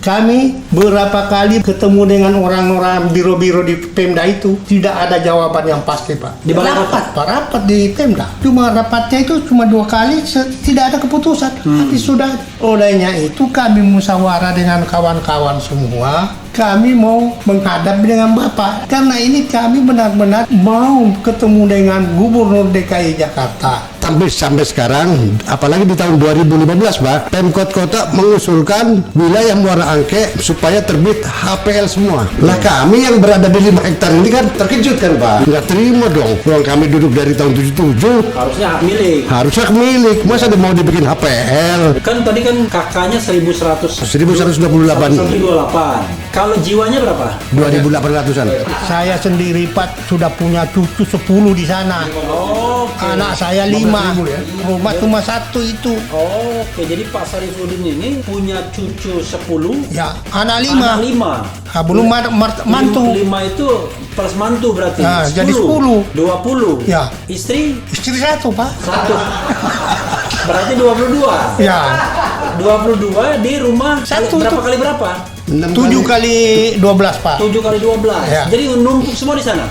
Kami beberapa kali ketemu dengan orang-orang biro-biro di Pemda itu, tidak ada jawaban yang pasti, Pak. Di balai kota? Rapat di Pemda. Cuma rapatnya itu cuma 2 kali, tidak ada keputusan. Tapi sudah, olehnya itu kami musyawarah dengan kawan-kawan semua. Kami mau menghadap dengan Bapak. Karena ini kami benar-benar mau ketemu dengan Gubernur DKI Jakarta. Sampai sekarang, apalagi di tahun 2015, Pak, Pemkot Kota mengusulkan wilayah Muara Angke supaya terbit HPL semua. Lah kami yang berada di 5 hektar ini kan terkejut kan, Pak? Nggak terima dong. Ruang kami duduk dari tahun 77. Harusnya hak milik. Harusnya hak milik. Masa ada mau dibikin HPL? Kan tadi kan kakaknya 1128. 128. Kalau jiwanya berapa? 2.800-an. Saya sendiri, Pak, sudah punya cucu 10 di sana. Anak saya 5. Rumah cuma 1 itu. Oke, jadi Pak Sarifudin ini punya cucu 10. Ya, anak 5. Anak 5. Belum mantu. 5 itu plus mantu berarti. Nah, jadi 10. 20. Ya. Istri Istri 1, Pak. 1. Berarti 22. Ya. 22 di rumah Satu berapa tuh. kali berapa? 7 kali 12, Pak. 7 kali 12. Ya. Jadi numpuk semua di sana.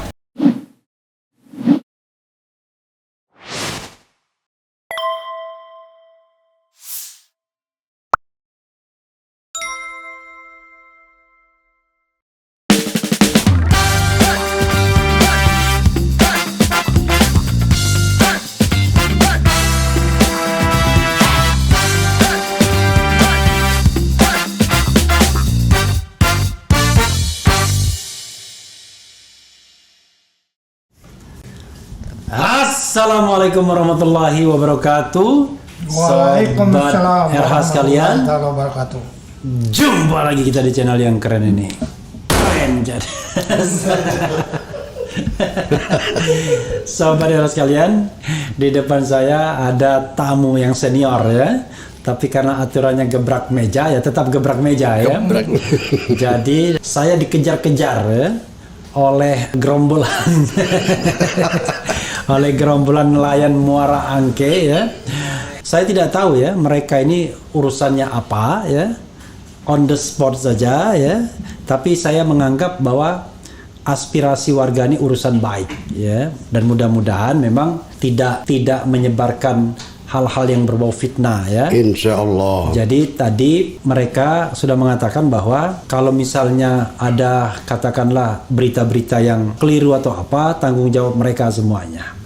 Assalamualaikum warahmatullahi wabarakatuh. Waalaikumsalam Sobat RH sekalian, warahmatullahi wabarakatuh. jumpa lagi kita di channel yang keren ini. Keren jadi. Sobat RH sekalian, di depan saya ada tamu yang senior ya. Tapi karena aturannya gebrak meja ya tetap gebrak meja ya. Jadi saya dikejar-kejar ya, oleh gerombolan oleh gerombolan nelayan Muara Angke ya. Saya tidak tahu ya mereka ini urusannya apa ya, on the spot saja ya. Tapi saya menganggap bahwa aspirasi warga ini urusan baik ya, dan mudah-mudahan memang tidak menyebarkan hal-hal yang berbau fitnah ya. Insya Allah. Jadi tadi mereka sudah mengatakan bahwa kalau misalnya ada katakanlah berita-berita yang keliru atau apa, tanggung jawab mereka semuanya.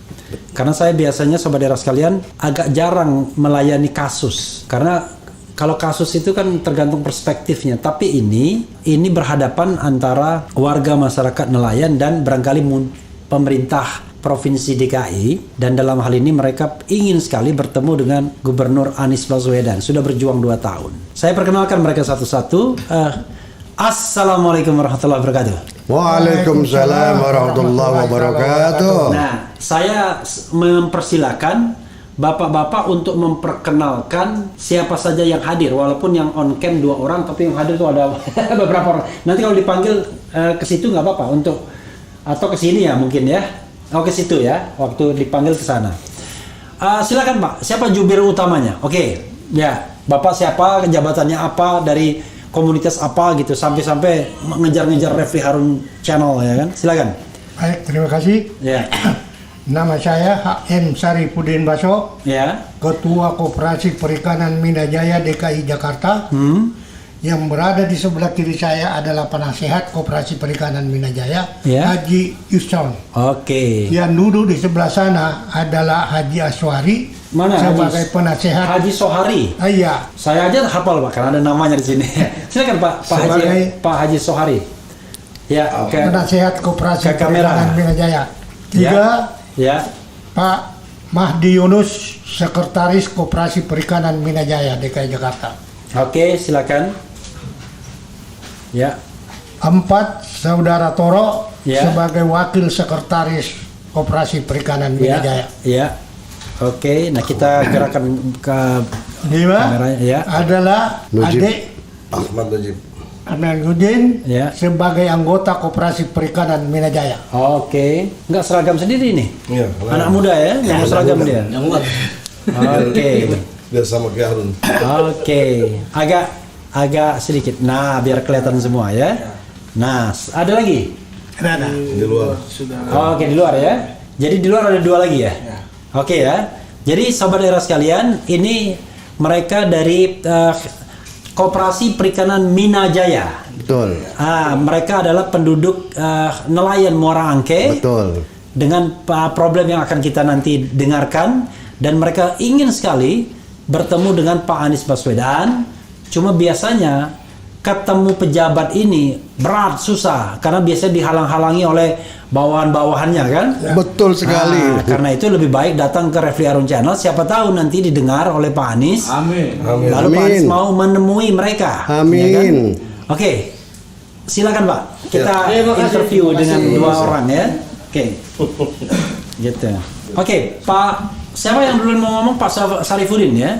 Karena saya biasanya sobat daerah sekalian agak jarang melayani kasus. Karena kalau kasus itu kan tergantung perspektifnya. Tapi ini berhadapan antara warga masyarakat nelayan dan barangkali pemerintah Provinsi DKI, dan dalam hal ini mereka ingin sekali bertemu dengan Gubernur Anies Baswedan. Sudah berjuang 2 tahun. Saya perkenalkan mereka satu-satu. Assalamualaikum warahmatullahi wabarakatuh. Waalaikumsalam warahmatullahi wabarakatuh. Nah, saya mempersilakan bapak-bapak untuk memperkenalkan siapa saja yang hadir, walaupun yang on cam 2 orang, tapi yang hadir itu ada beberapa orang. Nanti kalau dipanggil ke situ nggak apa-apa untuk, atau ke sini ya mungkin ya. Oh, ke situ ya, waktu dipanggil ke sana. Silakan Pak, siapa jubir utamanya? Oke, ya, Bapak siapa, jabatannya apa, dari komunitas apa gitu, sampai mengejar-ngejar Refli Harun Channel ya kan? Silakan. Baik, terima kasih. Ya. Nama saya HM Sarifudin Baso, Ya. Ketua Koperasi Perikanan Minajaya DKI Jakarta. Yang berada di sebelah kiri saya adalah penasehat Koperasi Perikanan Minajaya, Ya. Haji Yusron. Oke. Yang duduk di sebelah sana adalah Haji Aswari, Mana sebagai penasehat. Haji Sohari. Iya, Saya aja hafal Pak, karena ada namanya di sini. Silakan Pak, Pak Haji Sohari. Ya, oke. penasehat Koperasi Ke kamera. Perikanan Minajaya. Ya. 3, Ya. Pak Mahdi Yunus, Sekretaris Koperasi Perikanan Minajaya DKI Jakarta. Oke, silakan. Ya. 4, Saudara Toro, Ya. sebagai Wakil Sekretaris Koperasi Perikanan Minajaya. Ya. Oke, nah kita gerakan ke 5, kameranya ya. adalah Nujib. adik Ahmad Najib. Ahmad Nudin, Ya. sebagai anggota Koperasi Perikanan Minajaya. Oke, nggak seragam sendiri nih. Iya. Anak muda ya, yang seragam dia. Oke. Biar sama kayak Harun. Oke, agak agak sedikit. Nah, biar kelihatan semua ya. Nah, ada lagi? Ada. Di luar. Oke, di luar ya. Jadi di luar ada 2 lagi ya. Oke ya. Jadi sobat era sekalian, ini mereka dari Koperasi Perikanan Minajaya. Betul. Mereka adalah penduduk nelayan Muara Angke. Betul. Dengan problem yang akan kita nanti dengarkan, dan mereka ingin sekali bertemu dengan Pak Anies Baswedan. Cuma biasanya ketemu pejabat ini berat, susah, karena biasanya dihalang-halangi oleh bawahan-bawahannya kan. Betul sekali. Karena itu lebih baik datang ke Refli Harun Channel, siapa tahu nanti didengar oleh Pak Anies. Amin. Lalu Pak Anies mau menemui mereka. Amin. Ya kan? Oke, silakan Pak. Kita interview dengan 2 orang ya. Oke. Gitu. Oke, Pak, siapa yang dulu mau ngomong? Pak Sarifudin ya.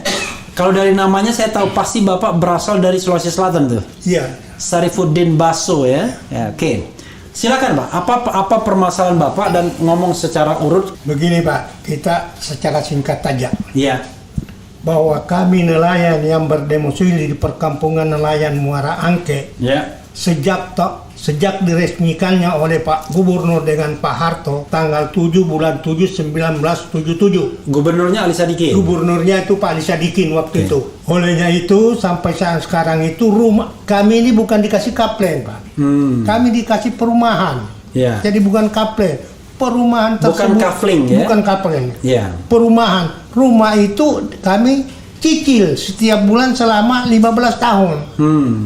Kalau dari namanya saya tahu pasti Bapak berasal dari Sulawesi Selatan tuh. Iya. Sarifudin Baso ya. Oke. Silakan Pak. Apa permasalahan Bapak dan ngomong secara urut? Begini Pak, kita secara singkat saja. Iya. Bahwa kami nelayan yang berdomisili di perkampungan nelayan Muara Angke Ya. sejak diresmikannya oleh Pak Gubernur dengan Pak Harto tanggal 7 bulan 7 1977. Gubernurnya Ali Sadikin. Gubernurnya itu Pak Ali Sadikin waktu Oke. itu. Olehnya itu sampai saat sekarang itu rumah kami ini bukan dikasih kaplen Pak. Kami dikasih perumahan. Ya. Jadi bukan kaplen. Perumahan tersebut Bukan kafling ya. Bukan kaplen. Ya. Perumahan. Rumah itu kami cicil setiap bulan selama 15 tahun.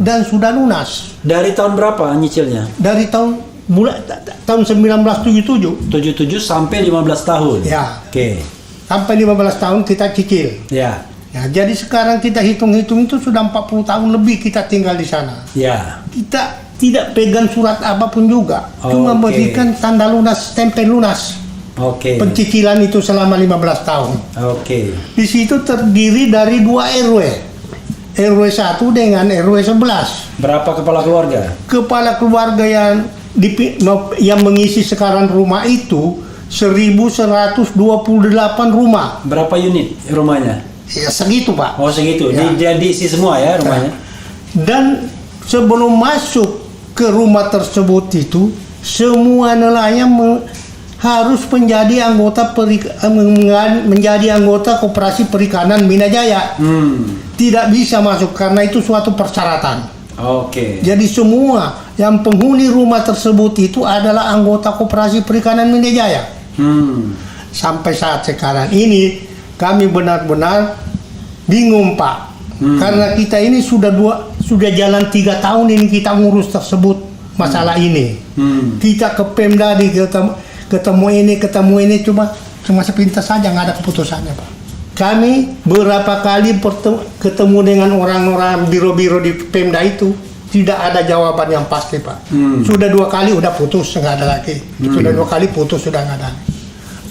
Dan sudah lunas. Dari tahun berapa nyicilnya? Dari tahun 1977 77 sampai 15 tahun. Ya. Oke. sampai 15 tahun kita cicil. Ya. Ya, jadi sekarang kita hitung-hitung itu sudah 40 tahun lebih kita tinggal di sana. Ya. Kita tidak pegang surat apapun juga. Cuma Oke. berikan tanda lunas, stempel lunas. Oke. Pencicilan itu selama 15 tahun. Oke. Di situ terdiri dari 2 RW. RW 1 dengan RW 11. Berapa kepala keluarga? Kepala keluarga yang mengisi sekarang rumah itu 1128 rumah. Berapa unit rumahnya? Ya segitu, Pak. Oh segitu. Ya. Dia diisi semua ya rumahnya. Dan sebelum masuk ke rumah tersebut itu, semua nelayan harus menjadi anggota Koperasi Perikanan Minajaya. Tidak bisa masuk karena itu suatu persyaratan. Oke. Jadi semua yang penghuni rumah tersebut itu adalah anggota Koperasi Perikanan Minajaya. Sampai saat sekarang ini kami benar-benar bingung, Pak. Karena kita ini sudah jalan 3 tahun ini kita ngurus tersebut masalah ini. Kita ke Pemda ketemu ini cuma sepintas saja, nggak ada keputusannya, Pak. Kami beberapa kali ketemu dengan orang-orang biro-biro di Pemda itu, tidak ada jawaban yang pasti, Pak. Sudah 2 kali udah putus, nggak ada lagi. Sudah 2 kali putus, sudah nggak ada.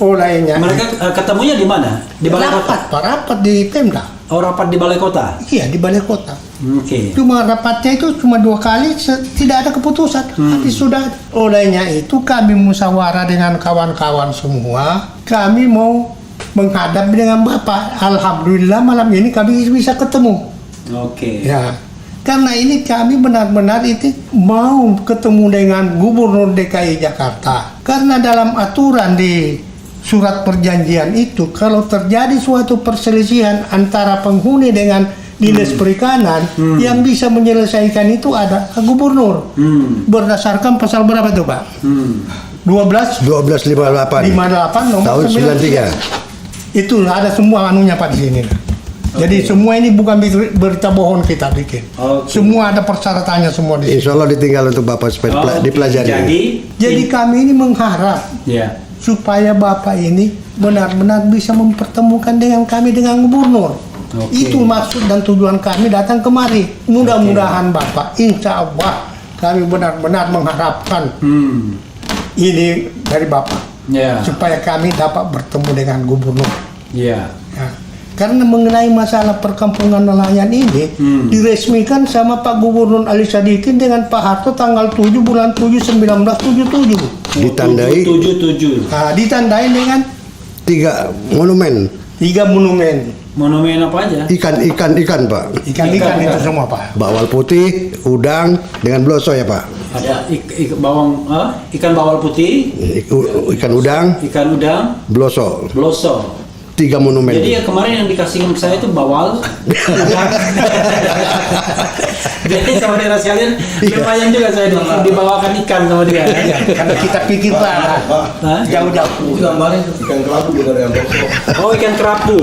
Lainnya. Mereka ketemunya di mana? Di balai kota? Rapat di Pemda. Oh rapat di balai kota? Iya, di balai kota. Oke. Cuma rapatnya itu cuma 2 kali, tidak ada keputusan. Tapi sudah olehnya itu kami musyawarah dengan kawan-kawan semua. Kami mau menghadap dengan Bapak. Alhamdulillah malam ini kami bisa ketemu. Oke. Ya, karena ini kami benar-benar itu mau ketemu dengan Gubernur DKI Jakarta. Karena dalam aturan di surat perjanjian itu, kalau terjadi suatu perselisihan antara penghuni dengan dinas perikanan, yang bisa menyelesaikan itu ada Gubernur. Berdasarkan pasal berapa itu, Pak? 1258 58 nomor tahun 93. Itu ada semua anunya, Pak, di sini. Jadi semua ini bukan berita bohong kita bikin. Semua ada persyaratannya semua di sini. Insya Allah ditinggal untuk Bapak supaya dipelajari. Jadi kami ini mengharap Ya. supaya Bapak ini benar-benar bisa mempertemukan dengan kami dengan Gubernur. Itu maksud dan tujuan kami datang kemari. Mudah-mudahan Bapak, insya Allah kami benar-benar mengharapkan ini dari Bapak. Ya. Supaya kami dapat bertemu dengan Gubernur. Ya. Ya. Karena mengenai masalah perkampungan nelayan ini diresmikan sama Pak Gubernur Ali Sadikin dengan Pak Harto tanggal 7 bulan 7 1977. Ditandai 77. Nah, ditandai dengan 3 monumen. 3 monumen. Monumen apa aja? Ikan Pak. Ikan-ikan itu semua Pak. Bawal putih, udang dengan bloso ya Pak. Ada ikan bawal putih, Ikan udang, ikan udang, bloso. bloso. 3 monumen. Jadi yang kemarin yang dikasih ke saya itu bawal, udang. Jadi sama daerah sekalian lumayan juga saya dibawakan ikan sama dia. Karena kita pikir Pak, Hah? jauh-jauh. Gambarnya ikan kerapu juga ada yang bosok. Oh, ikan kerapu.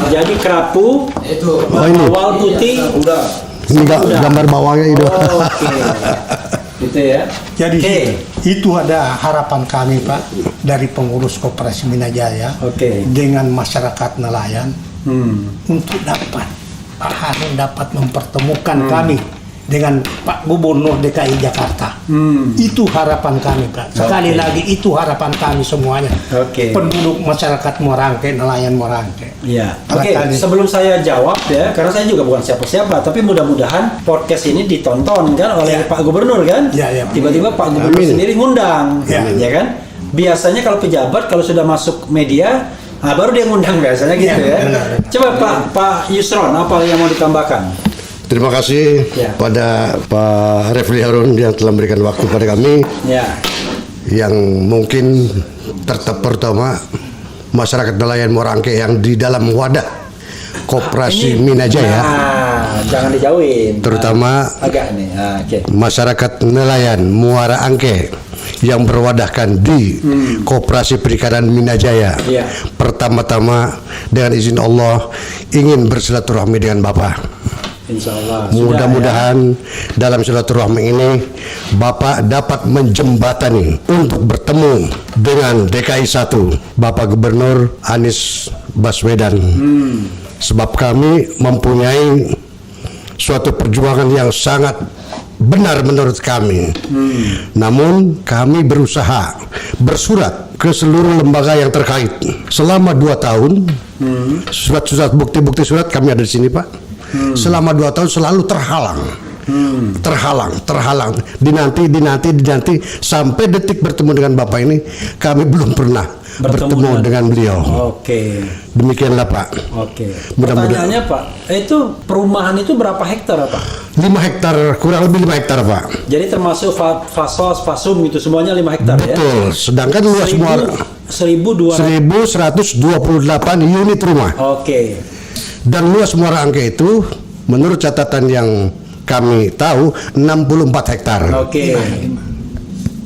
Jadi kerapu, Itu ini. bawal putih. udah. Ini gambar bawahnya itu. Oh, oke. Gitu ya. Jadi Oke. itu ada harapan kami Pak dari pengurus Koperasi Minajaya Oke. dengan masyarakat nelayan Hmm. untuk dapat Pak Harun dapat mempertemukan kami dengan Pak Gubernur DKI Jakarta. Itu harapan kami Pak. Sekali lagi itu harapan kami semuanya. Oke. Penduduk masyarakat Morangke, nelayan Morangke. Iya. Oke, Barangkali. sebelum saya jawab ya, karena saya juga bukan siapa-siapa, tapi mudah-mudahan podcast ini ditonton kan oleh Ya. Pak Gubernur kan? Ya, ya. Tiba-tiba Pak Gubernur Amin. sendiri ngundang, Ya. ya kan? Biasanya kalau pejabat kalau sudah masuk media, baru dia ngundang biasanya gitu Ya, ya. benar. Coba Pak Yusron, apa yang mau ditambahkan? Terima kasih Ya. pada Pak Refli Harun yang telah memberikan waktu pada kami, Ya. yang mungkin pertama masyarakat nelayan Morangke yang di dalam wadah Koperasi Minajaya, Nah, jangan dijauhin. terutama Agak nih. Oke. masyarakat nelayan Muara Angke yang berwadahkan di Koperasi Perikanan Minajaya. Iya. Pertama-tama dengan izin Allah ingin bersilaturahmi dengan Bapak. Insya Allah. Mudah-mudahan dalam silaturahmi ini Bapak dapat menjembatani untuk bertemu dengan DKI 1 Bapak Gubernur Anies Baswedan. Sebab kami mempunyai suatu perjuangan yang sangat benar menurut kami. Namun kami berusaha bersurat ke seluruh lembaga yang terkait selama 2 tahun. Surat-surat bukti-bukti surat kami ada di sini Pak. Selama 2 tahun selalu terhalang, dinanti sampai detik bertemu dengan Bapak ini kami belum pernah bertemu dengan beliau. Oke. Demikianlah Pak. Oke. Mudah-mudahan. Pertanyaannya Pak, itu perumahan itu berapa hektar Pak? 5 hektar, kurang lebih 5 hektar Pak. Jadi termasuk fasos, fasum itu semuanya 5 hektar ya? Betul. Sedangkan luas Muara 1.200. 1128 unit rumah. Oke. Dan luas Muara Angke itu menurut catatan yang kami tahu 64 hektar. Oke.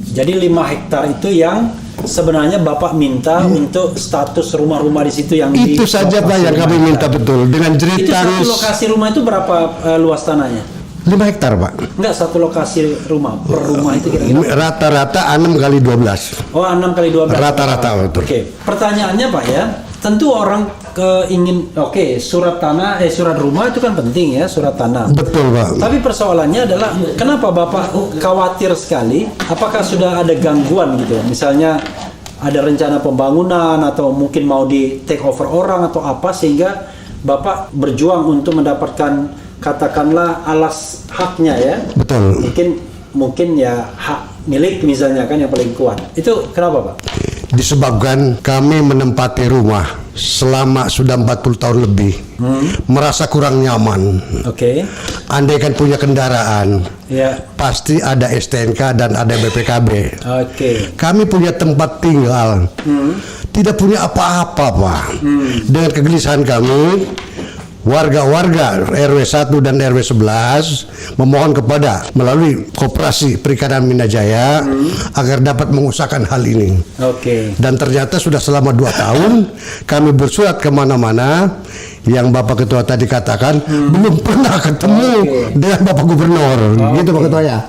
Jadi 5 hektar itu yang sebenarnya Bapak minta untuk status rumah-rumah di situ yang Itu saja Pak yang kami minta betul. Dengan Itu cerita satu lokasi rumah itu berapa luas tanahnya? 5 hektar Pak. Enggak, satu lokasi rumah per rumah itu kira-kira. Rata-rata 6 kali 12. Oh, 6 kali 12. Rata-rata, betul. Oke. Pertanyaannya Pak ya, tentu orang ingin surat tanah surat rumah itu kan penting ya, surat tanah. Betul Pak. Tapi persoalannya adalah kenapa Bapak khawatir sekali? Apakah sudah ada gangguan gitu? Misalnya ada rencana pembangunan atau mungkin mau di take over orang atau apa sehingga Bapak berjuang untuk mendapatkan katakanlah alas haknya ya. Betul. Mungkin ya hak milik misalnya kan yang paling kuat. Itu kenapa Pak? Disebabkan kami menempati rumah selama sudah 40 tahun lebih, merasa kurang nyaman. Oke. Andaikan punya kendaraan, Ya. pasti ada STNK dan ada BPKB. Oke. Kami punya tempat tinggal, tidak punya apa-apa Pak. Dengan kegelisahan kami, warga-warga RW 1 dan RW 11 memohon kepada melalui Koperasi Perikanan Minajaya agar dapat mengusahakan hal ini. Oke. Dan ternyata sudah selama 2 tahun kami bersurat kemana-mana, yang Bapak Ketua tadi katakan belum pernah ketemu dengan Bapak Gubernur. Gitu Pak Ketua ya.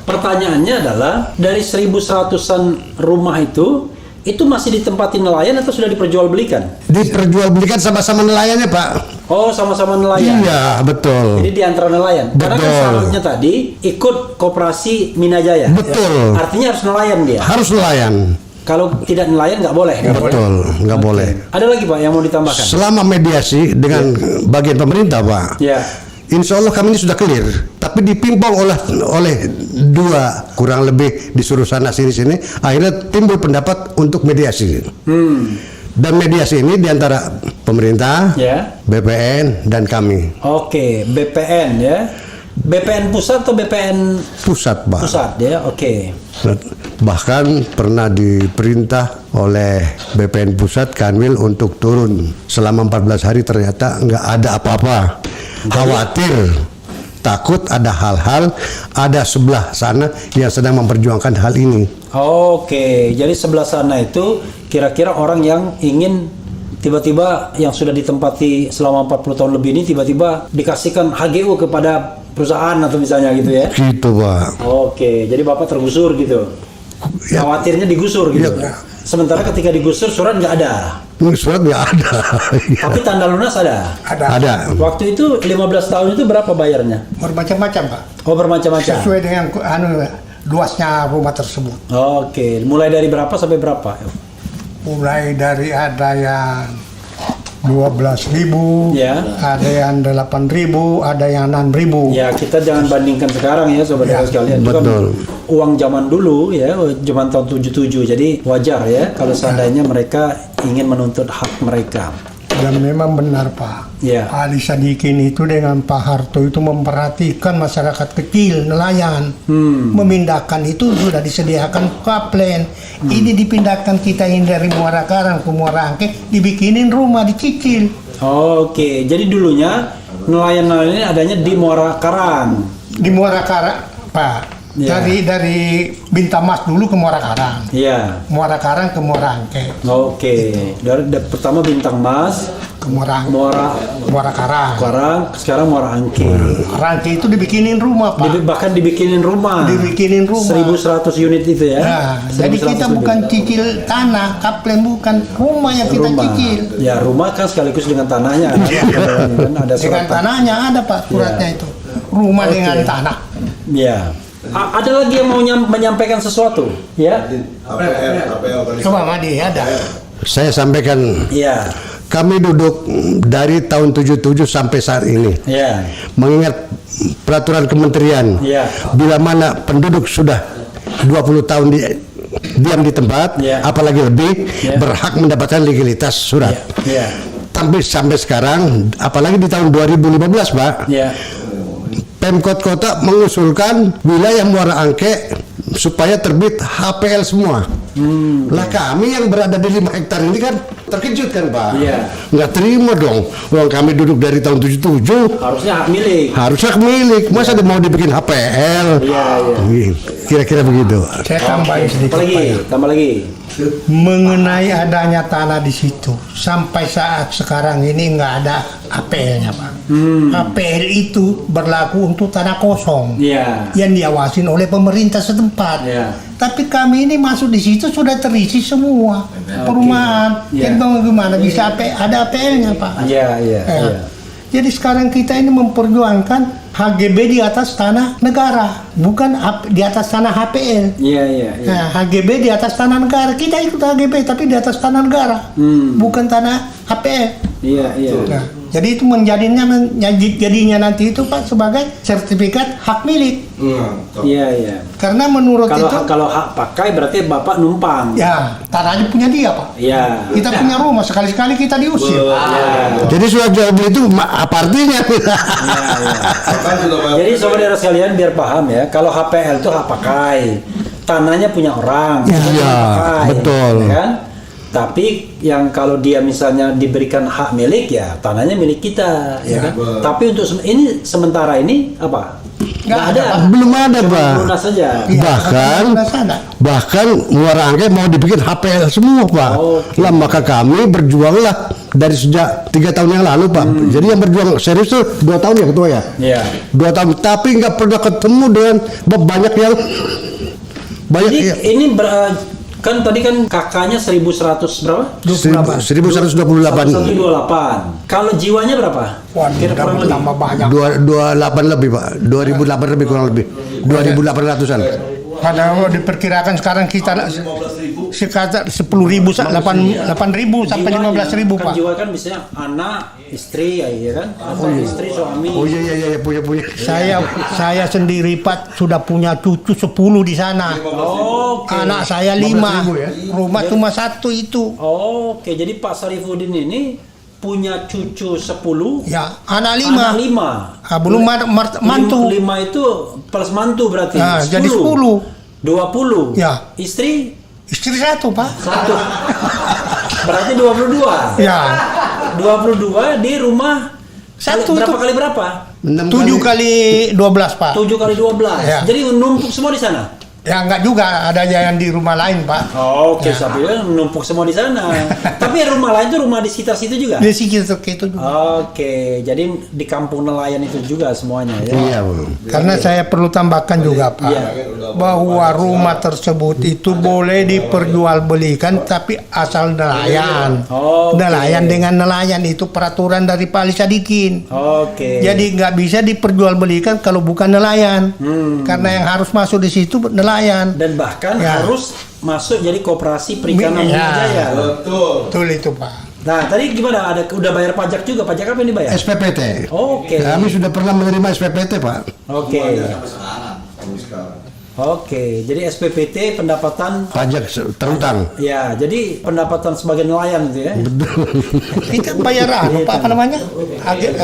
Pertanyaannya adalah dari 1.100-an rumah itu masih ditempati nelayan atau sudah diperjualbelikan? Diperjualbelikan sama-sama nelayannya Pak. Oh, sama-sama nelayan. Iya betul. Jadi di antara nelayan. Karena kan Betul. syaratnya tadi ikut Koperasi Minajaya. Betul. Artinya harus nelayan dia. Harus nelayan. Kalau tidak nelayan nggak boleh. Betul, nggak boleh. Ada lagi Pak yang mau ditambahkan? Selama mediasi dengan bagian pemerintah Pak, Ya. Insya Allah kami ini sudah clear. Tapi dipimpong oleh 2 kurang lebih disuruh sana sini, akhirnya timbul pendapat untuk mediasi. Dan mediasi ini diantara pemerintah, Ya. BPN, dan kami. Oke, BPN ya. BPN pusat atau BPN Pusat, Pak. pusat ya? Oke. Bahkan pernah diperintah oleh BPN Pusat Kanwil untuk turun selama 14 hari, ternyata nggak ada apa-apa. Khawatir, takut ada hal-hal, ada sebelah sana yang sedang memperjuangkan hal ini. Oke, jadi sebelah sana itu kira-kira orang yang ingin tiba-tiba yang sudah ditempati selama 40 tahun lebih ini tiba-tiba dikasihkan HGU kepada perusahaan atau misalnya gitu ya. Gitu, Pak. Oke, jadi Bapak tergusur gitu. Ya. Khawatirnya digusur gitu. Ya. Sementara ketika digusur surat nggak ada. Surat nggak ada. Tapi tanda lunas ada. Ada. Waktu itu 15 tahun itu berapa bayarnya? Bermacam-macam Pak. Oh, bermacam-macam. Sesuai dengan luasnya rumah tersebut. Oke, mulai dari berapa sampai berapa? Mulai dari ada yang 12.000, Ya. ada yang 8.000, ada yang 6.000. Ya, kita jangan bandingkan sekarang ya saudara Ya, sekalian. Itu kan betul. uang zaman dulu ya, zaman tahun 77. Jadi wajar ya kalau seandainya mereka ingin menuntut hak mereka. Dan memang benar Pak. Ya. Ali Sadikin itu dengan Pak Harto itu memperhatikan masyarakat kecil, nelayan. Memindahkan itu sudah disediakan kaplen. Ini dipindahkan kita ini dari Muara Karang ke Muara Angke, dibikinin rumah dicicil. Oke, jadi dulunya nelayan-nelayan ini adanya di Muara Karang. Di Muara Karang, Pak. Ya. Dari Bintamas dulu ke Muara Karang. Iya. Muara Karang ke Muara Angke. Oke. Dari pertama Bintang Mas, Ke Muara Muara Karang. Karang, sekarang Muara Angke. Angke itu dibikinin rumah, Pak. Bahkan dibikinin rumah. Dibikinin rumah. 1.100 unit itu ya. Nah, jadi 1.100 kita lebih. bukan cicil tanah, kaplen bukan, rumah yang kita Rumah. cicil. Ya, rumah kan sekaligus dengan tanahnya. Kan ada Dengan surat tanahnya ada Pak suratnya Ya. itu. Rumah Oke. dengan tanah. Ya. Ada lagi yang mau menyampaikan sesuatu? Ya. APL tadi. Coba Madi ada. Saya sampaikan, Iya. kami duduk dari tahun 77 sampai saat ini. Ya. Mengingat peraturan kementerian, Ya. bila mana penduduk sudah 20 tahun diam di tempat, Ya. apalagi lebih, Ya. berhak mendapatkan legalitas surat. Ya. Tapi sampai sekarang, apalagi di tahun 2015, Pak, Ya. Pemkot Kota mengusulkan wilayah Muara Angke supaya terbit HPL semua. Lah kami yang berada di 5 hektar ini kan terkejut kan, Pak? Iya. Nggak terima dong. Uang kami duduk dari tahun 77, Harusnya hak milik. harusnya milik. Masa ada mau dibikin HPL? Iya, iya. Kira-kira begitu. Saya tambahin sedikit Apa lagi? Pak, ya. Tambah lagi. Mengenai adanya tanah di situ, sampai saat sekarang ini nggak ada APL-nya Pak. APL itu berlaku untuk tanah kosong Iya. yang diawasin oleh pemerintah setempat. Iya. Tapi kami ini masuk di situ sudah terisi semua perumahan. Iya. Jadi bagaimana bisa ada APL-nya Pak? Iya, iya, Ya. iya. Jadi sekarang kita ini memperjuangkan HGB di atas tanah negara, bukan di atas tanah HPL. Iya, iya, iya. Nah, HGB di atas tanah negara, kita ikut HGB tapi di atas tanah negara, bukan tanah HPL. Iya, iya. Nah, jadi itu jadinya nanti itu Pak sebagai sertifikat hak milik. Iya, iya. Karena menurut Kalau hak pakai berarti Bapak numpang. ya tanahnya punya dia Pak. Iya. Kita punya rumah, sekali-sekali kita diusir. Iya. Jadi surat jual beli itu apa artinya? Bahkan sudah banyak. Jadi saudara sekalian biar paham ya, kalau HPL itu hak pakai, tanahnya punya orang, kita Iya, hak pakai, betul. ya kan? Tapi yang kalau dia misalnya diberikan hak milik ya tanahnya milik kita, ya kan? betul. Tapi untuk ini sementara ini apa? Nggak ada, Pak. Belum ada, Cuma Pak. lunas saja. Iya, Bahkan sudah sana. Bahkan Muara Angke mau dibikin HPL semua, Pak. Oke. Lah maka kami berjuanglah dari sejak 3 tahun yang lalu, Pak. Jadi yang berjuang serius tuh 2 tahun ya ketua ya. Iya. 2 tahun, tapi nggak pernah ketemu dengan banyak yang Jadi ya. ini kan tadi kan kakaknya 1.100 berapa? 1128 128. Kalau jiwanya berapa? Waduh, Kira kurang lebih. tambah banyak. 28 lebih, Pak. 2008 lebih kurang lebih. 2800-an. Padahal diperkirakan sekarang kita 15.000. sekitar 10.000, 8.000 sampai 15.000 kan Pak. jiwa kan biasanya anak, istri ya kan? Atau istri, suami. Oh iya punya. Saya sendiri Pak sudah punya cucu 10 di sana. Oke. Anak saya 5. 15.000 ya? Rumah cuma 1 itu. Oke, jadi Pak Sarifuddin ini punya cucu 10, Ya, anak 5. anak 5. Belum mantu. 5 itu plus mantu berarti. Nah, jadi 10. 20. Ya. Istri Istri 1 Pak. 1. Berarti 22. Ya. 22 di rumah Satu berapa itu. kali berapa? 7 kali 12 Pak. 7 kali 12. Ya. Jadi numpuk semua di sana. Ya enggak juga, ada yang di rumah lain Pak. Oke, saya bilang numpuk semua di sana. Tapi rumah lain itu rumah di sekitar situ juga. Di sekitar itu juga. Oke, jadi di kampung nelayan itu juga semuanya ya. Iya Bang. Karena saya perlu tambahkan juga Pak, Iya. bahwa rumah tersebut itu boleh diperjualbelikan tapi asal nelayan. Oke. Nelayan dengan nelayan itu peraturan dari Pak Ali Sadikin. Oke. Jadi nggak bisa diperjualbelikan kalau bukan nelayan. Karena yang harus masuk di situ nelayan. Dan bahkan Ya. harus masuk jadi koperasi perikanan Ya. Jaya. Betul. Betul itu Pak. Nah, tadi gimana? Udah bayar pajak juga? Pajak apa yang dibayar? SPPT. Oke. Kami sudah pernah menerima SPPT Pak. Oke. Sampai sekarang. Oke. Jadi SPPT pendapatan Pajak terutang. ya, jadi pendapatan sebagai nelayan gitu ya. Kita bayar apa namanya? Pajak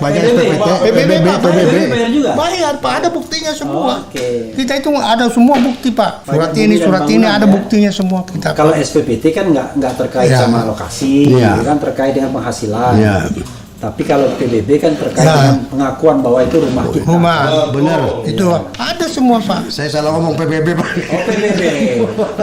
PBB. SPPT, PBB, Pak. PBB bayar juga. Bayar Pak, ada buktinya semua. Oke. Kita itu ada semua bukti Pak. Surat Pajak ini, bumi dan surat ini bangunan, ada ya. buktinya semua kita. Kalau SPPT kan nggak terkait Ya. sama lokasi, Iya. kan terkait dengan penghasilan. Iya. Tapi kalau PBB kan terkait Ya. dengan pengakuan bahwa itu rumah kita. Rumah. Benar. Itu ada semua Pak. Saya salah ngomong PBB Pak. Oh PBB.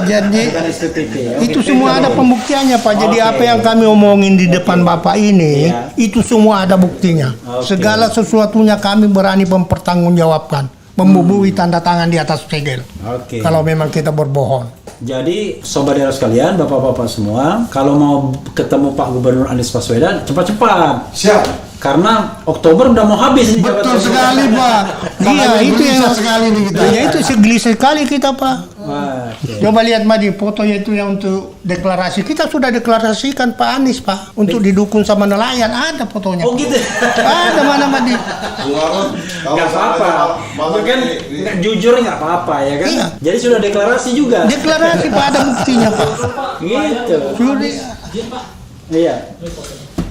Jadi Bukan SPPT. Oke, itu semua ada PBB. pembuktiannya Pak. Jadi Oke. apa yang kami omongin di depan Bapak ini, Iya. itu semua ada buktinya. Oke. Segala sesuatunya kami berani mempertanggungjawabkan, membubuhi tanda tangan di atas segel. Oke. Kalau memang kita berbohong. Jadi sobat daerah sekalian, bapak-bapak semua, kalau mau ketemu Pak Gubernur Anies Baswedan, cepat-cepat. Siap. Karena Oktober udah mau habis nih. Betul jabatan. sekali Pak. Iya, itu yang yang sekali nih kita. Ya itu segelisah sekali kita Pak. Wah, oke. Coba lihat Madi, fotonya itu yang untuk deklarasi. Kita sudah deklarasikan Pak Anies Pak untuk didukung sama nelayan. Ada fotonya. Oh gitu. Ada mana Madi? Bung Arun, kalau Nggak apa-apa. malam Kan ini, nggak jujur nggak apa-apa ya kan. Iya. Jadi sudah deklarasi juga. Deklarasi Pak, ada buktinya Pak. Gitu. Sudah. Iya.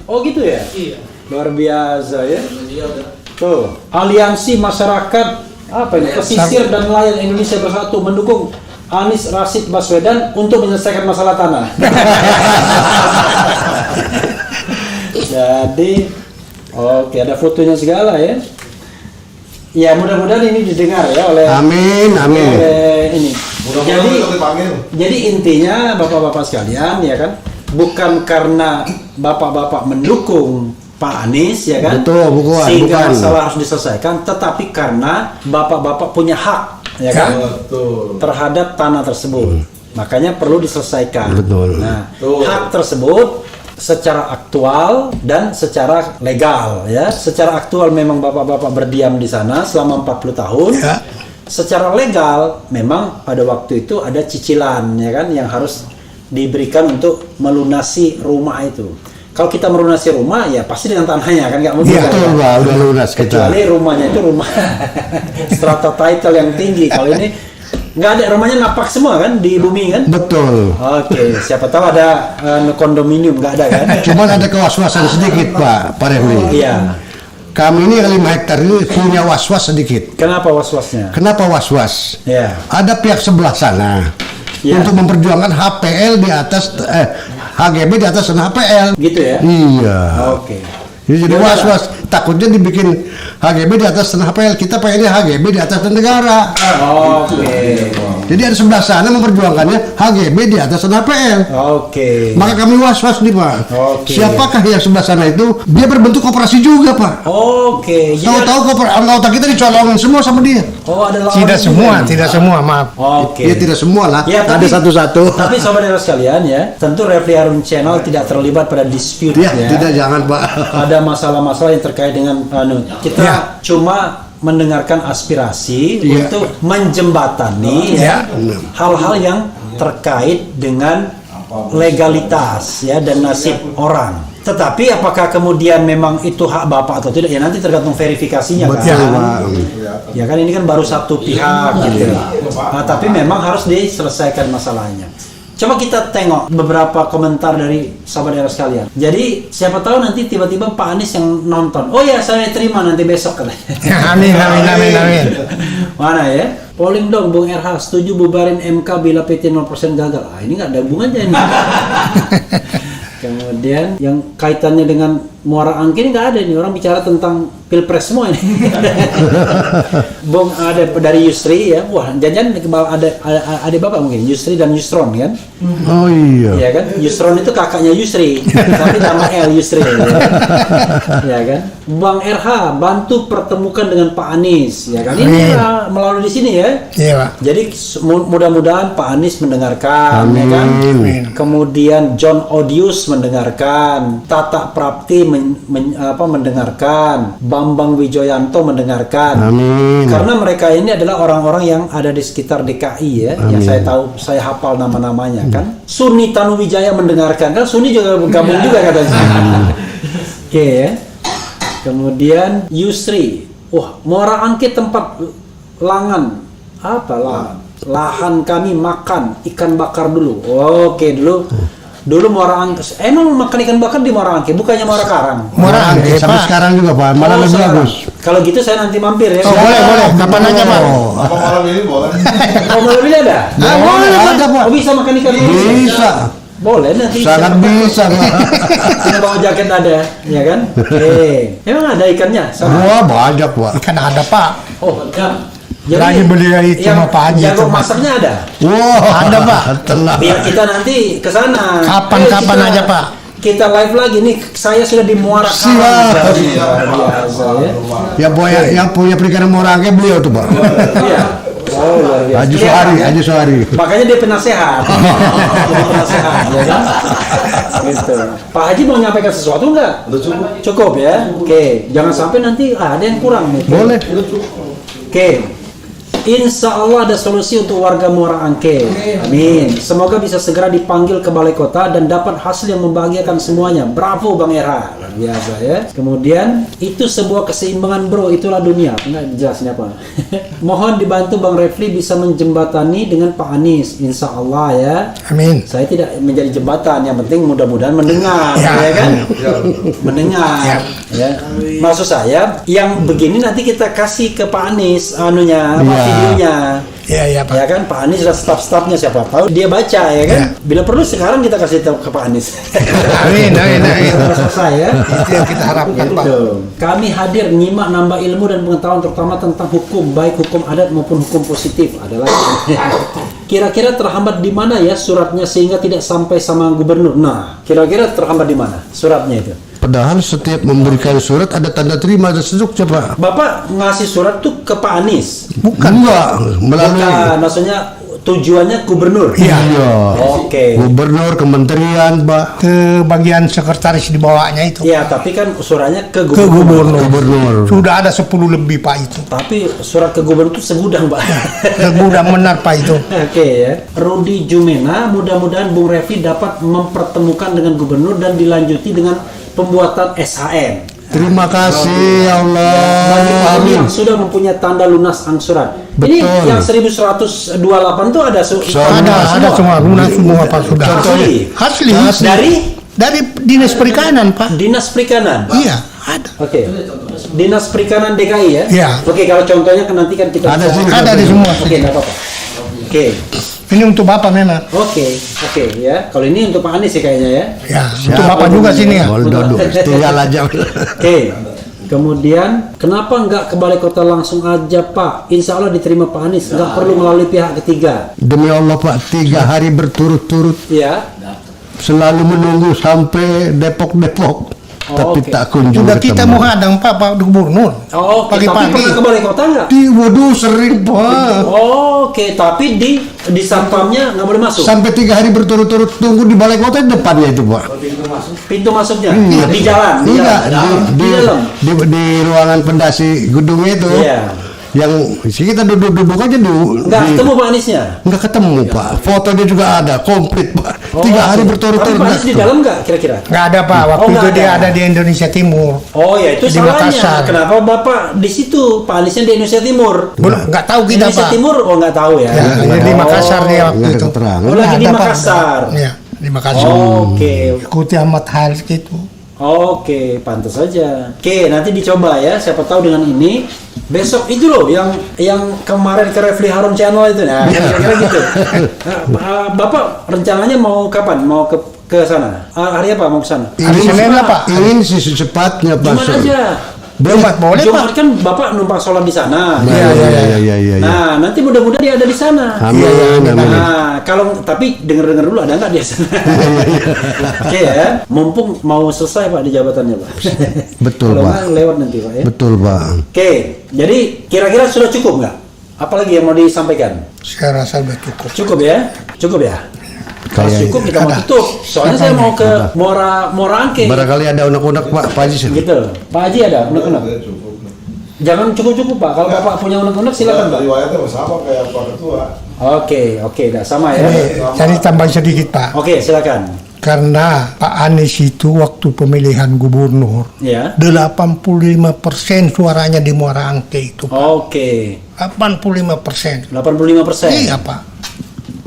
Oh gitu ya. Iya. Luar biasa ya. Tuh, Aliansi Masyarakat apa ini? Pesisir dan Nelayan Indonesia Bersatu mendukung Anies Rashid Baswedan untuk menyelesaikan masalah tanah. Jadi, oke ada fotonya segala ya. Ya mudah-mudahan ini didengar ya oleh Amin, amin. oleh ini. mudah-mudahan Jadi besok dipanggil. jadi intinya bapak-bapak sekalian ya kan, bukan karena bapak-bapak mendukung Pak Anies ya kan, Betul, sehingga bukan. masalah harus diselesaikan, tetapi karena bapak-bapak punya hak ya kan Betul. terhadap tanah tersebut, makanya perlu diselesaikan. Betul. Nah, Betul. hak tersebut secara aktual dan secara legal ya. Secara aktual memang bapak-bapak berdiam di sana selama 40 tahun. Ya. Secara legal memang pada waktu itu ada cicilan ya kan yang harus diberikan untuk melunasi rumah itu. Kalau kita melunasi rumah ya pasti dengan tanahnya kan nggak mungkin. Iya, kan? Betul Pak, udah lunas kita. Kecuali rumahnya itu rumah strata title yang tinggi. Kalau ini nggak ada, rumahnya napak semua kan di bumi kan. Betul. Oke, siapa tahu ada kondominium, nggak ada kan? Cuman ada kewas-wasan sedikit Pak Refli. Iya. Kami ini yang 5 hektar ini punya was-was sedikit. Kenapa was-wasnya? Kenapa was-was? Ya. Ada pihak sebelah sana Ya. untuk memperjuangkan HPL di atas HGB di atas tanah HPL. Gitu ya? Iya. Oke. Jadi Ya, was-was, takutnya dibikin HGB di atas tanah HPL, kita pengennya HGB di atas tanah negara. Oke. Jadi ada sebelah sana memperjuangkannya HGB di atas tanah HPL. Oke. Maka kami was-was nih Pak. Oke. Siapakah yang sebelah sana itu? Dia berbentuk koperasi juga Pak. Oke. Jadi Tahu-tahu anggota kita dicolongin semua sama dia. oh ada lawan Tidak juga semua, nih. tidak semua, maaf. Oke. Ya tidak semua lah. Ya, ada tapi- satu-satu. Tapi sobat daerah sekalian ya, tentu Refli Harun Channel tidak terlibat pada dispute Ya, ya. tidak jangan Pak. Ada masalah-masalah yang terkait dengan kita Ya. cuma mendengarkan aspirasi Iya. untuk menjembatani Iya. hal-hal yang terkait dengan legalitas ya dan nasib orang. Tetapi apakah kemudian memang itu hak Bapak atau tidak ya nanti tergantung verifikasinya Betul, kan. Pak. Ya kan ini kan baru satu pihak gitu. Nah, tapi memang harus diselesaikan masalahnya. Coba kita tengok beberapa komentar dari sahabat era sekalian. Jadi siapa tahu nanti tiba-tiba Pak Anies yang nonton. Oh ya saya terima nanti besok katanya. Amin, amin, amin, amin. Mana ya? Polling dong Bung RH setuju bubarin MK bila PT 0% gagal. Ah ini nggak ada hubungannya ini. Kemudian yang kaitannya dengan Muara Angke ini nggak ada nih, orang bicara tentang pilpres semua ini. Bung ada dari Yusri ya, wah jangan ada bapak mungkin Yusri dan Yusron kan? Oh iya. Ya kan, Yusron itu kakaknya Yusri, tapi nama L Yusri, ya kan? Ya kan? Bang RH bantu pertemukan dengan Pak Anies, ya kan? Ini melalui di sini ya. Iya, Pak. Jadi mudah-mudahan Pak Anies mendengarkan, ya kan? Amin. Kemudian John Odius mendengarkan, Tata Prapti mendengarkan, Bambang Wijoyanto mendengarkan. Amin. Karena mereka ini adalah orang-orang yang ada di sekitar DKI ya, yang saya tahu, saya hafal nama-namanya kan. Suni Tanuwijaya mendengarkan, kan Suni juga gabung juga katanya. Oke ya. Kemudian Yusri, wah Muara Angke tempat langan, apa lah? Lahan kami makan ikan bakar dulu. Oke dulu Muara Angke. Emang makan ikan bakar di Muara Angke, bukannya Muara Karang? Muara Angke, sampai Pak. sekarang juga Pak, malah lebih sekarang. bagus. Kalau gitu saya nanti mampir ya. Oh, boleh. Kapan aja, Pak? Apa malam ini boleh? Oh, malam ini ada? Boleh, ada Pak. Oh, bisa makan ikan bakar? Bisa. Boleh nanti. Sangat bisa Pak. Saya bawa jaket ada, ya kan? Oke. Emang ada ikannya? Sama. Wah banyak Pak. Ikan ada, Pak. Oh, enggak. Lagi beli itu yang sama Pak Haji jago itu, Mas. masaknya ada. Wah Ada, Pak. Tenang. Biar kita nanti ke sana. Kapan-kapan Kita- aja, Pak. Kita live lagi nih. Saya sudah di Muara Siap. Karang. Iya, Luar biasa ya. Yang punya perikanan Muara Angke beliau tuh Pak. Iya. Oh, luar biasa. Haji Iya, Sohari, ya. Haji Sohari. Makanya dia penasehat. Dia penasehat, ya kan? Gitu. Pak Haji mau menyampaikan sesuatu nggak? Udah cukup. Cukup ya. Oke, jangan sampai nanti ada yang kurang nih. Boleh. Oke. Insya Allah ada solusi untuk warga Muara Angke. Amin. Semoga bisa segera dipanggil ke Balai Kota dan dapat hasil yang membahagiakan semuanya. Bravo Bang Era. Luar biasa ya. Kemudian itu sebuah keseimbangan bro. Itulah dunia. Enggak jelasnya apa. Mohon dibantu Bang Refli bisa menjembatani dengan Pak Anies. Insya Allah ya. Amin. Saya tidak menjadi jembatan. Yang penting mudah-mudahan mendengar, Ya. ya kan? Mendengar. Ya. Maksud saya, yang begini nanti kita kasih ke Pak Anies anunya, apa, Ya. videonya. Iya, Pak. Ya kan, Pak Anies dan staf-stafnya siapa tahu dia baca ya kan. Ya. Bila perlu sekarang kita kasih tahu ke Pak Anies. Amin. Sudah selesai ya. Itu yang kita harapkan, Pak. Gitu. Kami hadir nyimak nambah ilmu dan pengetahuan terutama tentang hukum, baik hukum adat maupun hukum positif. Ada lagi. Kira-kira terhambat di mana ya suratnya sehingga tidak sampai sama gubernur? Nah, kira-kira terhambat di mana suratnya itu? Padahal setiap memberikan surat ada tanda terima dan sejuk Pak. Bapak ngasih surat tuh ke Pak Anies. Enggak, melalui Bukan, maksudnya tujuannya gubernur. Iya. Iya. Oke. Gubernur, kementerian, Pak. Ke bagian sekretaris di bawahnya itu. Ya, tapi kan suratnya ke Ke gubernur. gubernur. Sudah ada 10 lebih, Pak, itu. Tapi surat ke gubernur itu segudang, Pak. Mudah benar, Pak, itu. Oke ya. Rudi Jumena, mudah-mudahan Bung Refli dapat mempertemukan dengan gubernur dan dilanjuti dengan pembuatan SHM. Terima kasih ya Allah. Bagi Amin. yang sudah mempunyai tanda lunas angsuran. Ini Betul. yang 1128 itu ada Ada semua, lunas semua, Pak, sudah. Asli. Asli. Dari Dinas Perikanan, Pak. Dinas Perikanan. Iya, ada. Oke. Dinas Perikanan DKI ya? Iya. Oke, kalau contohnya kan nanti kan kita Ada bisa- sini. Ada di semua. Oke, enggak apa-apa. Oke. Ini untuk Bapak memang. Oke ya. Kalau ini untuk Pak Anies sih kayaknya ya. Ya, untuk Bapak juga sini ya. Boleh duduk. Tinggal aja. Oke. Kemudian, kenapa nggak ke Balai Kota langsung aja Pak? Insya Allah diterima Pak Anies, nggak perlu melalui pihak ketiga. Demi Allah Pak, 3 hari berturut-turut Ya. selalu menunggu sampai Depok. tapi oke. tak kunjung Sudah kita ketemu. mau hadang Pak Gubernur. Oh, oke. Tapi Pagi-pagi. pernah ke balai kota nggak? Waduh sering Pak. Oke, tapi di satpamnya nggak boleh masuk. Sampai 3 hari berturut-turut tunggu di balai kota di depannya itu Pak. Pintu masuknya Iya. di jalan, di Enggak, jalan. Di dalam. di ruangan pendasi gedung itu. Iya. Yang kita duduk-duduk aja dulu. Nggak ketemu Pak Aniesnya. Nggak ketemu Pak. Fotonya juga ada, komplit Pak. 3 hari oke. berturut-turut. Tapi Pak Anies nggak di ketemu. dalam nggak kira-kira? Nggak ada Pak, waktu Oh, itu nggak dia ada. ada di Indonesia Timur. Oh ya itu Di salahnya. Makassar. Kenapa Bapak di situ? Pak Aniesnya di Indonesia Timur. Belum, nggak tahu kita Indonesia Pak. Timur, oh nggak tahu ya. Ya, di Oh. Makassar dia waktu Nggak ada itu. keterangan. Oh, lagi di Ada, Pak. Makassar. Iya, di Makassar. Oke, Ikuti Ahmad Haris gitu. oke, pantas saja. Oke, nanti dicoba ya. Siapa tahu dengan ini besok itu loh yang kemarin ke Refli Harun Channel itu. Nah, kira-kira gitu. Bapak rencananya mau kapan? Mau ke sana? Hari apa mau ke sana? Hari Senin lah Pak. Ingin sih secepatnya Pak. Jumat aja. Jumat boleh Jumat Pak. kan Bapak numpang sholat di sana. Iya, iya. Nah, nanti mudah-mudahan dia ada di sana. Amin, amin. Nah, kalau tapi denger dulu ada nggak dia sana? Oke ya, mumpung mau selesai Pak di jabatannya Pak. Betul, Kalau Pak. nggak, lewat nanti Pak ya. Betul Pak. Oke, jadi kira-kira sudah cukup nggak? Apalagi yang mau disampaikan? Saya rasa udah cukup. Cukup ya? Cukup ya? Kalau Kayak- cukup kita mau ada. tutup. Soalnya saya mau ke Muara Angke. Barangkali ada unek-unek Pak Haji. Gitu. Pak Haji ada unek-unek? Ada cukup. Jangan cukup-cukup Pak. Kalau Bapak punya unek-unek silakan Pak. Riwayatnya sama kayak Pak Ketua. Oke, dah sama ya. Jadi tambah sedikit Pak. Oke, silakan. Karena Pak Anies itu waktu pemilihan gubernur Ya. 85% suaranya di Muara Angke itu. Oke. 85%. 85%. Iya Pak.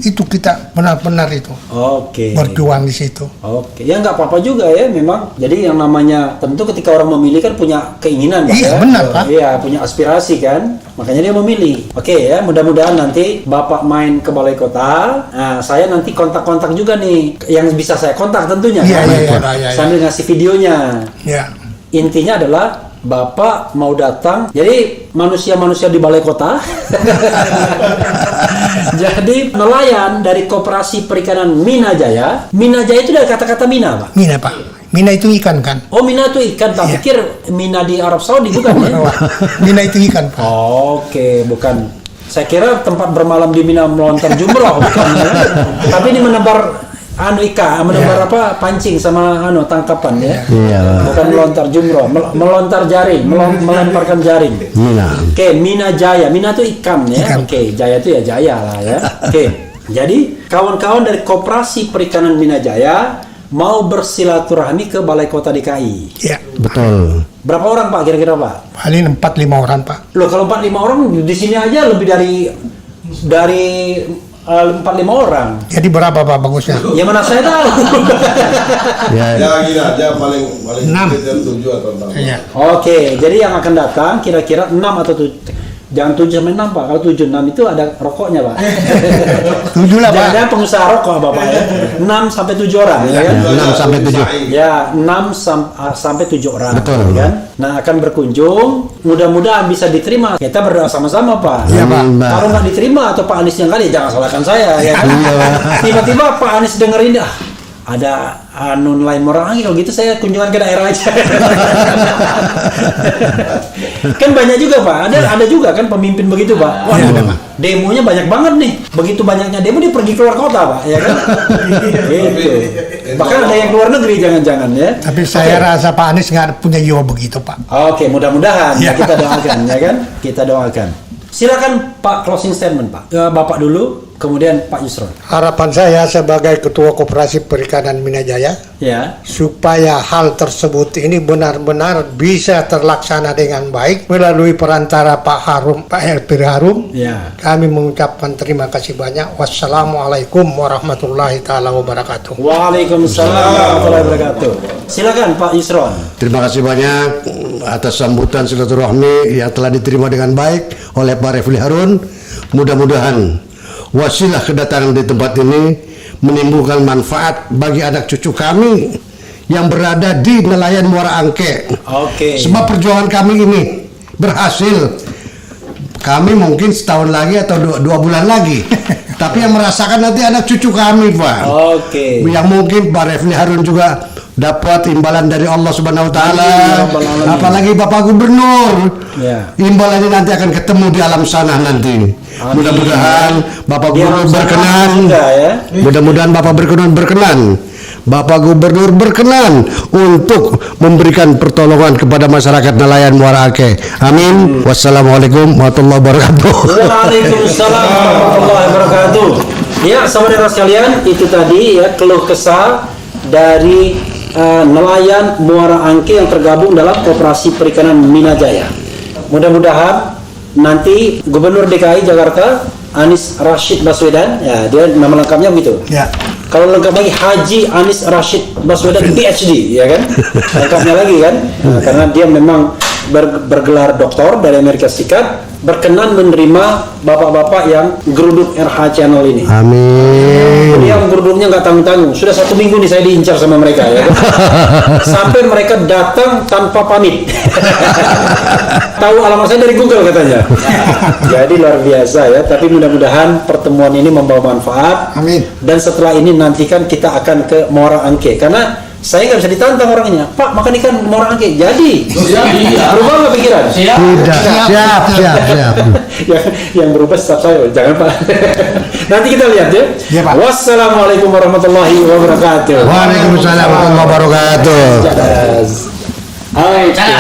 Itu kita benar-benar itu Oke. berjuang di situ. Oke, ya nggak apa-apa juga ya memang. Jadi yang namanya tentu ketika orang memilih kan punya keinginan, Pak, ya. Iya, benar, Pak. Iya, punya aspirasi kan. Makanya dia memilih. Oke ya, mudah-mudahan nanti Bapak main ke balai kota. Nah, saya nanti kontak-kontak juga nih yang bisa saya kontak tentunya. Iya, kan? iya. Sambil ngasih videonya. Ya. Intinya adalah Bapak mau datang, jadi manusia-manusia di balai kota, jadi nelayan dari Koperasi Perikanan Mina Jaya. Mina Jaya itu dari kata-kata Mina, Pak. Mina Pak. Mina itu ikan kan? Oh, Mina itu ikan, tak Iya. pikir Mina di Arab Saudi bukan ya? Mina itu ikan Pak. Oke, bukan. Saya kira tempat bermalam di Mina melontar jumroh, bukan ya? Tapi ini menebar menebar apa pancing sama tangkapan ya. Iya. Bukan melontar jumroh, melontar jaring, melemparkan jaring. Mina. Oke, Mina Jaya. Mina itu ikan ya. Ikan. Oke, Jaya itu ya Jaya lah ya. Oke. Jadi, kawan-kawan dari Koperasi Perikanan Mina Jaya mau bersilaturahmi ke Balai Kota DKI. Ya. Betul. Berapa orang Pak kira-kira Pak? Paling 4-5 orang Pak. Loh, kalau 4-5 orang di sini aja lebih dari 4-5 orang. Jadi berapa Pak bagusnya? Ya mana saya tahu. Ya. Ya gini aja paling Enam. sedikit 7 atau 6. Iya. Oke, jadi yang akan datang kira-kira 6 atau 7. Jangan 7 sampai 6 Pak. Kalau 7 6 itu ada rokoknya Pak. 7 lah Pak. Jangan pengusaha rokok Bapak ya. 6 sampai 7 orang ya kan? 6 sampai 7. Ya, 6 sampai 7 orang. Betul. Ya kan? Nah, akan berkunjung. Mudah-mudahan bisa diterima. Kita berdoa sama-sama, Pak. Iya, Pak. Kalau nggak diterima atau Pak Anies yang kali, jangan salahkan saya. Ya kan? Tiba-tiba Pak Anies dengerin, ada lain orang kalau gitu saya kunjungan ke daerah aja. Kan banyak juga Pak, ada juga kan pemimpin begitu Pak. Wah, demonya banyak banget nih. Begitu banyaknya demo dia pergi keluar kota Pak, ya kan? Gitu. Bahkan ada yang keluar negeri jangan-jangan ya. Tapi saya rasa Pak Anies nggak punya jiwa begitu Pak. Oke, mudah-mudahan Ya. kita doakan ya kan? Kita doakan. Silakan Pak closing statement Pak. Bapak dulu, kemudian Pak Yusron. Harapan saya sebagai Ketua Koperasi Perikanan Mina Jaya Ya. supaya hal tersebut ini benar-benar bisa terlaksana dengan baik melalui perantara Pak Helpir Harum. Ya. Kami mengucapkan terima kasih banyak. Wassalamualaikum warahmatullahi taala wabarakatuh. Waalaikumsalam warahmatullahi wabarakatuh. Silakan Pak Yusron. Terima kasih banyak atas sambutan silaturahmi yang telah diterima dengan baik oleh Pak Refli Harun. Mudah-mudahan wasilah kedatangan di tempat ini menimbulkan manfaat bagi anak cucu kami yang berada di nelayan Muara Angke. Oke. Sebab perjuangan kami ini berhasil. Kami mungkin setahun lagi atau dua bulan lagi. Tapi yang merasakan nanti anak cucu kami, Pak. Oke. Yang mungkin Pak Refli Harun juga dapat imbalan dari Allah Subhanahu wa taala. Amin, ya Rabbal Alamin. Apalagi Bapak Gubernur. Ya. Imbalannya nanti akan ketemu di alam sana nanti. Mudah-mudahan Bapak Di Gubernur alam sana berkenan. juga, ya. Mudah-mudahan Bapak berkenan. Bapak Gubernur berkenan untuk memberikan pertolongan kepada masyarakat nelayan Muara Angke. Amin. Wassalamualaikum warahmatullahi wabarakatuh. Waalaikumsalam warahmatullahi wabarakatuh. Ya, saudara sekalian, itu tadi ya keluh kesah dari nelayan Muara Angke yang tergabung dalam Koperasi Perikanan Minajaya. Mudah-mudahan nanti Gubernur DKI Jakarta Anies Rashid Baswedan, ya dia nama lengkapnya begitu. Ya. Kalau lengkap lagi Haji Anies Rashid Baswedan PhD, ya kan? Lengkapnya lagi kan? Nah, karena dia memang bergelar doktor dari Amerika Serikat, berkenan menerima bapak-bapak yang geruduk RH Channel ini. Amin. Dia geruduknya nggak tanggung-tanggung. Sudah 1 minggu nih saya diincar sama mereka, ya kan? Sampai mereka datang tanpa pamit. Tahu alamat saya dari Google katanya. Jadi luar biasa ya. Tapi mudah-mudahan pertemuan ini membawa manfaat. Amin. Dan setelah ini nantikan kita akan ke Muara Angke, karena saya nggak bisa ditantang orangnya. Pak, makan ikan Muara Angke. Jadi. Berubah nggak pikiran? Tidak. Siap. yang berubah tetap saya. Jangan Pak. Nanti kita lihat ya. Ya, Pak. Wassalamualaikum warahmatullahi wabarakatuh. Waalaikumsalam warahmatullahi wabarakatuh. Oke.